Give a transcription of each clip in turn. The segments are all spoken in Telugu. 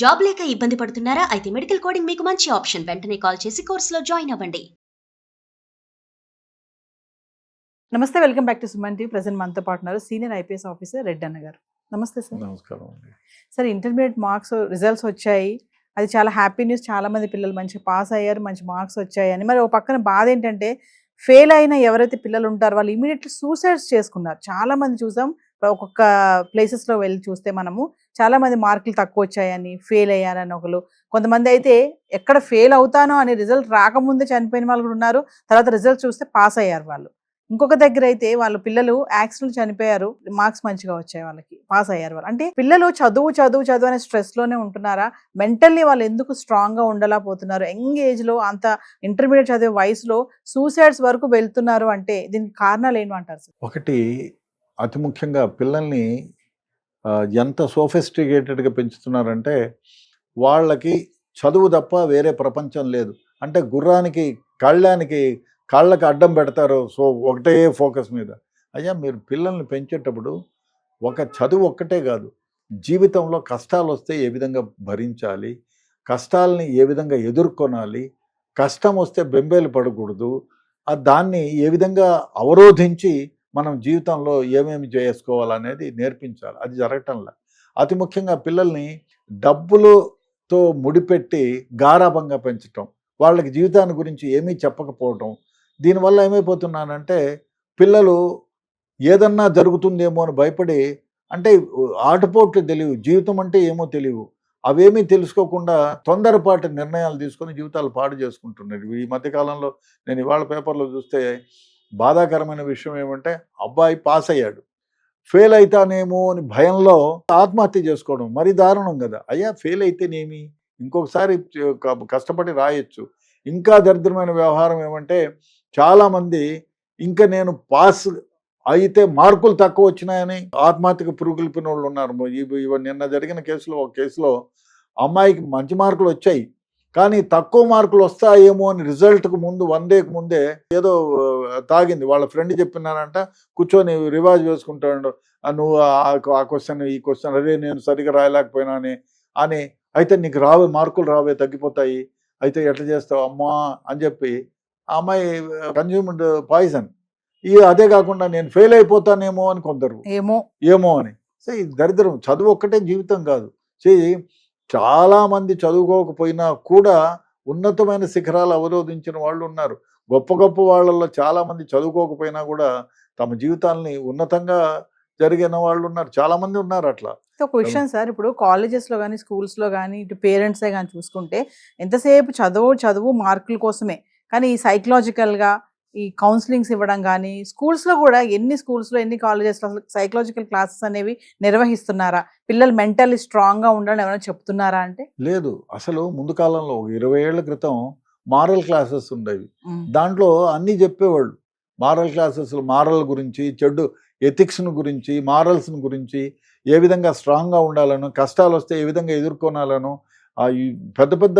జాబ్ లేక ఇబ్బంది పడుతున్నారా? అయితే మెడికల్ కోడింగ్ మీకు మంచి ఆప్షన్. వెంటనే కాల్ చేసి కోర్సులో జాయిన్ అవ్వండి. నమస్తే, welcome back to Suman TV. Present మనతో పాటు ఉన్నారు సీనియర్ ఐపీఎస్ ఆఫీసర్ రెడ్డి అన్న గారు. నమస్తే సార్. నమస్కారం అండి. సార్, ఇంటర్మీడియట్ మార్క్స్ రిజల్ట్స్ వచ్చాయి. అది చాలా హ్యాపీ న్యూస్. చాలా మంది పిల్లలు మంచిగా పాస్ అయ్యారు, మంచి మార్క్స్ వచ్చాయని. మరి ఒక పక్కన బాధ ఏంటంటే, ఫెయిల్ అయిన ఎవరైతే పిల్లలు ఉంటారో వాళ్ళు ఇమీడియట్లీ సూసైడ్స్ చేసుకున్నారు. చాలా మంది చూసాం. ఒక్కొక్క ప్లేసెస్లో వెళ్ళి చూస్తే మనము చాలా మంది మార్కులు తక్కువ వచ్చాయని, ఫెయిల్ అయ్యారని ఒకరు, కొంతమంది అయితే ఎక్కడ ఫెయిల్ అవుతానో అని రిజల్ట్ రాకముందే చనిపోయిన వాళ్ళు కూడా ఉన్నారు. తర్వాత రిజల్ట్ చూస్తే పాస్ అయ్యారు వాళ్ళు. ఇంకొక దగ్గర అయితే వాళ్ళ పిల్లలు యాక్సిడెంట్ చనిపోయారు, మార్క్స్ మంచిగా వచ్చాయి, వాళ్ళకి పాస్ అయ్యారు వాళ్ళు. అంటే పిల్లలు చదువు చదువు చదువు అనే స్ట్రెస్ లోనే ఉంటున్నారా? మెంటల్లీ వాళ్ళు ఎందుకు స్ట్రాంగ్ గా ఉండలేకపోతున్నారు? యంగ్ ఏజ్ లో, అంత ఇంటర్మీడియట్ చదివే వయసులో సూసైడ్స్ వరకు వెళ్తున్నారు అంటే దీనికి కారణాలు ఏమంటారు సార్? ఒకటి, అతి ముఖ్యంగా పిల్లల్ని ఎంత సోఫిస్టికేటెడ్గా పెంచుతున్నారంటే, వాళ్ళకి చదువు తప్ప వేరే ప్రపంచం లేదు. అంటే గుర్రానికి కాళ్ళకి అడ్డం పెడతారు. సో ఒకటే ఫోకస్ మీద. అయ్యా, మీరు పిల్లల్ని పెంచేటప్పుడు ఒక చదువు ఒక్కటే కాదు, జీవితంలో కష్టాలు వస్తే ఏ విధంగా భరించాలి, కష్టాలని ఏ విధంగా ఎదుర్కొనాలి, కష్టం వస్తే బెంబేలు పడకూడదు, దాన్ని ఏ విధంగా అవరోధించి మనం జీవితంలో ఏమేమి చేసుకోవాలనేది నేర్పించాలి. అది జరగటంలా. అతి ముఖ్యంగా పిల్లల్ని డబ్బులతో ముడిపెట్టి గారాబంగా పెంచటం, వాళ్ళకి జీవితాన్ని గురించి ఏమీ చెప్పకపోవటం. దీనివల్ల ఏమైపోతున్నానంటే, పిల్లలు ఏదన్నా జరుగుతుందేమో అని భయపడి, అంటే ఆటుపోట్లు తెలియవు, జీవితం అంటే ఏమో తెలియవు, అవేమీ తెలుసుకోకుండా తొందరపాటి నిర్ణయాలు తీసుకొని జీవితాలు పాడు చేసుకుంటున్నారు. ఈ మధ్యకాలంలో నేను ఇవాళ పేపర్లో చూస్తే బాధాకరమైన విషయం ఏమంటే, అబ్బాయి పాస్ అయ్యాడు, ఫెయిల్ అవుతానేమో అని భయంలో ఆత్మహత్య చేసుకోవడం మరీ దారుణం కదా. అయ్యా, ఫెయిల్ అయితేనేమి, ఇంకొకసారి కష్టపడి రాయొచ్చు. ఇంకా దరిద్రమైన వ్యవహారం ఏమంటే, చాలామంది ఇంకా నేను పాస్ అయితే మార్కులు తక్కువ వచ్చినాయని ఆత్మహత్యకు పురుగులిపిన వాళ్ళు ఉన్నారు. నిన్న జరిగిన కేసులో, ఒక కేసులో అమ్మాయికి మంచి మార్కులు వచ్చాయి, కానీ తక్కువ మార్కులు వస్తాయేమో అని రిజల్ట్కు ముందు 1 డేకి ముందే ఏదో తాగింది. వాళ్ళ ఫ్రెండ్ చెప్పినానంట, కూర్చొని రివాజ్ వేసుకుంటాడు, నువ్వు ఆ క్వశ్చన్ ఈ క్వశ్చన్, అదే నేను సరిగా రాయలేకపోయినాని అని. అయితే నీకు మార్కులు రావే, తగ్గిపోతాయి, అయితే ఎట్లా చేస్తావు అమ్మా అని చెప్పి ఆ అమ్మాయి కన్జ్యూమ్డ్ పాయిజన్. అదే కాకుండా నేను ఫెయిల్ అయిపోతానేమో అని కొందరు, ఏమో అని. సో ఇది దరిద్రం. చదువు ఒక్కటే జీవితం కాదు. చాలామంది చదువుకోకపోయినా కూడా ఉన్నతమైన శిఖరాలు అవరోధించిన వాళ్ళు ఉన్నారు. గొప్ప గొప్ప వాళ్ళల్లో చాలామంది చదువుకోకపోయినా కూడా తమ జీవితాలని ఉన్నతంగా జరిగిన వాళ్ళు ఉన్నారు, చాలామంది ఉన్నారు అట్లా. ఒక విషయం సార్, ఇప్పుడు కాలేజెస్లో కానీ స్కూల్స్లో కానీ ఇటు పేరెంట్సే కానీ చూసుకుంటే ఎంతసేపు చదువు మార్కుల కోసమే. కానీ ఈ సైకలాజికల్గా ఈ కౌన్సిలింగ్స్ ఇవ్వడం కానీ, స్కూల్స్లో కూడా ఎన్ని కాలేజెస్లో అసలు సైకలాజికల్ క్లాసెస్ అనేవి నిర్వహిస్తున్నారా? పిల్లలు మెంటల్లీ స్ట్రాంగ్గా ఉండాలని ఏమైనా చెప్తున్నారా అంటే? లేదు. అసలు ముందు కాలంలో 20 ఏళ్ల క్రితం మారల్ క్లాసెస్ ఉండేవి. దాంట్లో అన్నీ చెప్పేవాళ్ళు. మారల్ క్లాసెస్, మారల్ గురించి, చెడు ఎథిక్స్ను గురించి, మారల్స్ను గురించి, ఏ విధంగా స్ట్రాంగ్గా ఉండాలను, కష్టాలు వస్తే ఏ విధంగా ఎదుర్కొనాలను, ఈ పెద్ద పెద్ద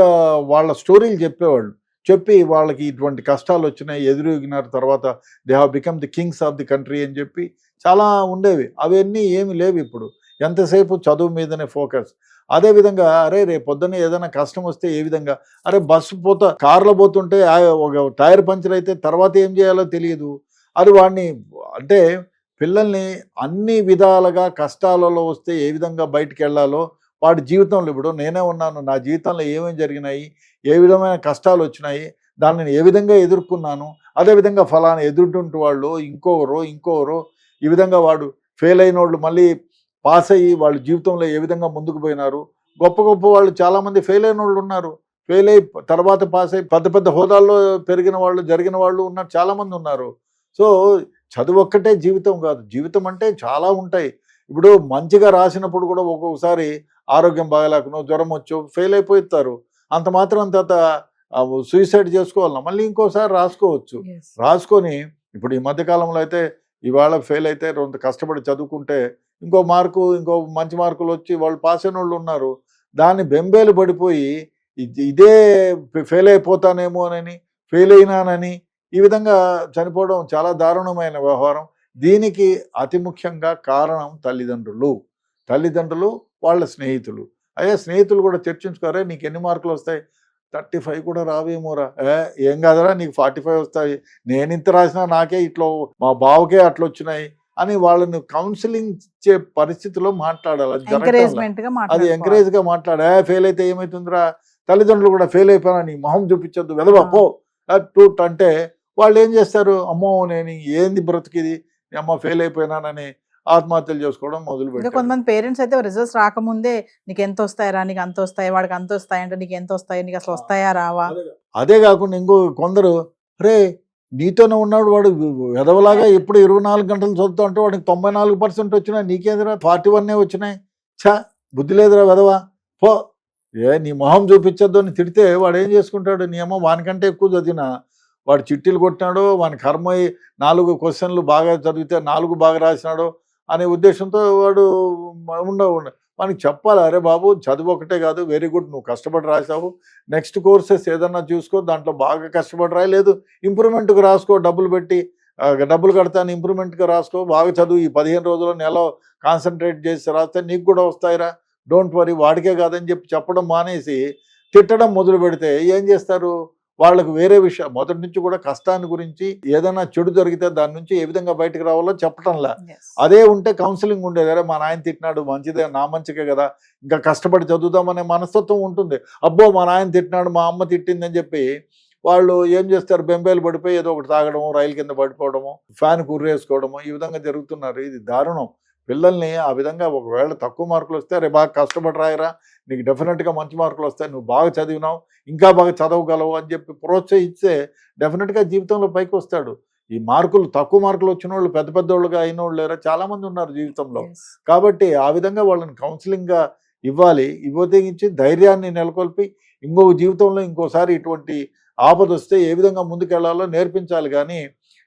వాళ్ళ స్టోరీలు చెప్పేవాళ్ళు. చెప్పి వాళ్ళకి ఇటువంటి కష్టాలు వచ్చినాయి, ఎదురుగినారు, తర్వాత they have become the Kings of the country అని చెప్పి చాలా ఉండేవి. అవన్నీ ఏమి లేవు ఇప్పుడు. ఎంతసేపు చదువు మీదనే ఫోకస్. అదేవిధంగా రేపు పొద్దున్న ఏదైనా కష్టం వస్తే ఏ విధంగా, కార్లో పోతుంటే ఒక టైర్ పంచర్ అయితే తర్వాత ఏం చేయాలో తెలియదు. వాడిని, అంటే పిల్లల్ని అన్ని విధాలుగా కష్టాలలో వస్తే ఏ విధంగా బయటికి వెళ్ళాలో వాడి జీవితంలో, ఇప్పుడు నేనే ఉన్నాను, నా జీవితంలో ఏమేమి జరిగినాయి, ఏ విధమైన కష్టాలు వచ్చినాయి, దాన్ని ఏ విధంగా ఎదుర్కొన్నాను, అదేవిధంగా ఫలానా ఎదుర్కొంటూ వాళ్ళు ఇంకోరు ఈ విధంగా వాడు ఫెయిల్ అయిన వాళ్ళు మళ్ళీ పాస్ అయ్యి వాళ్ళ జీవితంలో ఏ విధంగా ముందుకు పోయినారు. గొప్ప గొప్ప వాళ్ళు చాలామంది ఫెయిల్ అయిన వాళ్ళు ఉన్నారు. ఫెయిల్ అయ్యి తర్వాత పాస్ అయ్యి పెద్ద పెద్ద హోదాల్లో జరిగిన వాళ్ళు ఉన్నారు, చాలామంది ఉన్నారు. సో చదువు ఒక్కటే జీవితం కాదు. జీవితం అంటే చాలా ఉంటాయి. ఇప్పుడు మంచిగా రాసినప్పుడు కూడా ఒక్కొక్కసారి ఆరోగ్యం బాగలేకనో, జ్వరం వచ్చో ఫెయిల్ అయిపోతారు. అంత మాత్రం తర్వాత సూసైడ్ చేసుకోవాలన్నా మళ్ళీ ఇంకోసారి రాసుకొని ఇప్పుడు ఈ మధ్యకాలంలో అయితే ఇవాళ ఫెయిల్ అయితే కొంత కష్టపడి చదువుకుంటే ఇంకో మంచి మార్కులు వచ్చి వాళ్ళు పాస్ అయిన వాళ్ళు ఉన్నారు. దాన్ని బెంబేలు పడిపోయి ఇదే ఫెయిల్ అయిపోతానేమోనని, ఫెయిల్ అయినానని ఈ విధంగా చనిపోవడం చాలా దారుణమైన వ్యవహారం. దీనికి అతి ముఖ్యంగా కారణం తల్లిదండ్రులు, వాళ్ళ స్నేహితులు. అయ్యా స్నేహితులు కూడా చర్చించుకోరే నీకు ఎన్ని మార్కులు వస్తాయి, 35 కూడా రావేమోరా, ఏం కాదరా నీకు 45 వస్తాయి, నేను ఇంత రాసినా నాకే ఇట్లా, మా బావకే అట్లా వచ్చినాయి అని వాళ్ళని కౌన్సిలింగ్ ఇచ్చే పరిస్థితిలో మాట్లాడాలి. అది జరగటంలా. ఎంకరేజ్మెంట్ గా అది మాట్లాడుకోవాలి. ఎంకరేజ్ గా మాట్లాడే, ఫెయిల్ అయితే ఏమవుతుందిరా, తల్లిదండ్రులు కూడా ఫెయిల్ అయిపోయినా నీ మొహం చూపించొద్దు వెదవా పో టూట్ అంటే వాళ్ళు ఏం చేస్తారు, అమ్మో నేను ఏంది బ్రతికిది, అమ్మ ఫెయిల్ అయిపోయినానని ఆత్మహత్యలు చేసుకోవడం మొదలు ఇంకా పెట్టారు. కొంతమంది పేరెంట్స్ అయితే రిజల్ట్స్ రాకముందే నీకు ఎంత వస్తాయరా, నీకు అంత వస్తాయి, వాడికి అంత వస్తాయి అంటే నీకు ఎంత వస్తాయి, నీకు అసలు వస్తాయా రావా. అదే కాకుండా ఇంకో కొందరు రే నీతోనే ఉన్నాడు వాడు ఎదవలాగా ఇప్పుడు 24 గంటలు చదువుతూ అంటే వాడికి 94% వచ్చినాయి, నీకేదిరా 41 వచ్చినాయి, ఛా బుద్ధి లేదురా వెదవా పో, నీ మొహం చూపించొద్దు అని తిడితే వాడు ఏం చేసుకుంటాడు, నీ అమ్మ వానికంటే ఎక్కువ చదివినా వాడు చిట్టీలు కొట్టినాడో, వాని కర్మ 4 క్వశ్చన్లు బాగా చదివితే 4 బాగా రాసినాడో అనే ఉద్దేశంతో వాడు ఉండవు. మనకి చెప్పాలి, అరే బాబు చదువు ఒకటే కాదు, వెరీ గుడ్ నువ్వు కష్టపడి రాసావు, నెక్స్ట్ కోర్సెస్ ఏదన్నా చూసుకో, దాంట్లో బాగా కష్టపడి రాయి, లేదు ఇంప్రూవ్మెంట్కి రాసుకో, డబ్బులు పెట్టి డబ్బులు కడతాను ఇంప్రూవ్మెంట్గా రాసుకో, బాగా చదువు, ఈ 15 రోజుల్లో నెల కాన్సన్ట్రేట్ చేసి రాస్తే నీకు కూడా వస్తాయిరా, డోంట్ వరీ, వాడికే కాదని చెప్పి చెప్పడం మానేసి తిట్టడం మొదలు పెడితే ఏం చేస్తారు, వాళ్ళకు వేరే విషయం మొదటి నుంచి కూడా కష్టాన్ని గురించి ఏదైనా చెడు జరిగితే దాని నుంచి ఏ విధంగా బయటకు రావాలో చెప్పటంలా. అదే ఉంటే కౌన్సిలింగ్ ఉండేది, అరే మా నాయన తిట్టినాడు మంచిదే, నా మంచికే కదా, ఇంకా కష్టపడి చదువుదామనే మనస్తత్వం ఉంటుంది. అబ్బో మా నాయన తిట్టినాడు, మా అమ్మ తిట్టిందని చెప్పి వాళ్ళు ఏం చేస్తారు, బెంబేలు పడిపోయి ఏదో ఒకటి తాగడము, రైలు కింద పడిపోవడము, ఫ్యాన్ కుర్రేసుకోవడము, ఈ విధంగా జరుగుతున్నారు. ఇది దారుణం. పిల్లల్ని ఆ విధంగా ఒకవేళ తక్కువ మార్కులు వస్తే అరే బాగా కష్టపడి రాయరా, నీకు డెఫినెట్గా మంచి మార్కులు వస్తాయి, నువ్వు బాగా చదివినావు, ఇంకా బాగా చదవగలవు అని చెప్పి ప్రోత్సహిస్తే డెఫినెట్గా జీవితంలో పైకి వస్తాడు. ఈ మార్కులు తక్కువ మార్కులు వచ్చిన వాళ్ళు పెద్ద పెద్దోళ్ళుగా అయిన వాళ్ళు లేరా, చాలామంది ఉన్నారు జీవితంలో. కాబట్టి ఆ విధంగా వాళ్ళని కౌన్సిలింగ్గా ఇవ్వాలి, ఇవ్వతేగించి ధైర్యాన్ని నెలకొల్పి ఇంకొక జీవితంలో ఇంకోసారి ఇటువంటి ఆపద వస్తే ఏ విధంగా ముందుకెళ్లాలో నేర్పించాలి. కానీ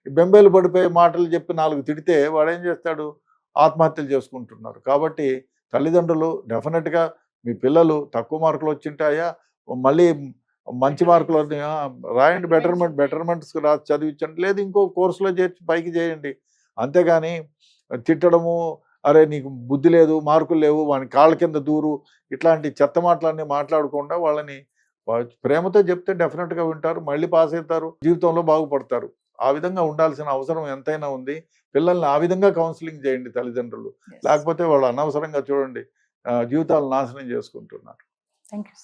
బెంబేలు పడిపోయే మాటలు చెప్పి 4 తిడితే వాడేం చేస్తాడు, ఆత్మహత్యలు చేసుకుంటున్నారు. కాబట్టి తల్లిదండ్రులు డెఫినెట్గా మీ పిల్లలు తక్కువ మార్కులు వచ్చింటాయా, మళ్ళీ మంచి మార్కులు రాయండి, బెటర్మెంట్స్ రాసి చదివించండి, లేదు ఇంకో కోర్సులో చేర్చి పైకి చేయండి. అంతేగాని తిట్టడము, అరే నీకు బుద్ధి లేదు, మార్కులు లేవు, వాని కాళ్ళ కింద దూరు, ఇట్లాంటి చెత్త మాటలన్నీ మాట్లాడకుండా వాళ్ళని ప్రేమతో చెప్తే డెఫినెట్గా వింటారు, మళ్ళీ పాస్ అవుతారు, జీవితంలో బాగుపడతారు. ఆ విధంగా ఉండాల్సిన అవసరం ఎంతైనా ఉంది. పిల్లల్ని ఆ విధంగా కౌన్సిలింగ్ చేయండి తల్లిదండ్రులు, లేకపోతే వాళ్ళు అనవసరంగా చూడండి జీవితాలు నాశనం చేసుకుంటున్నారు. Thank you.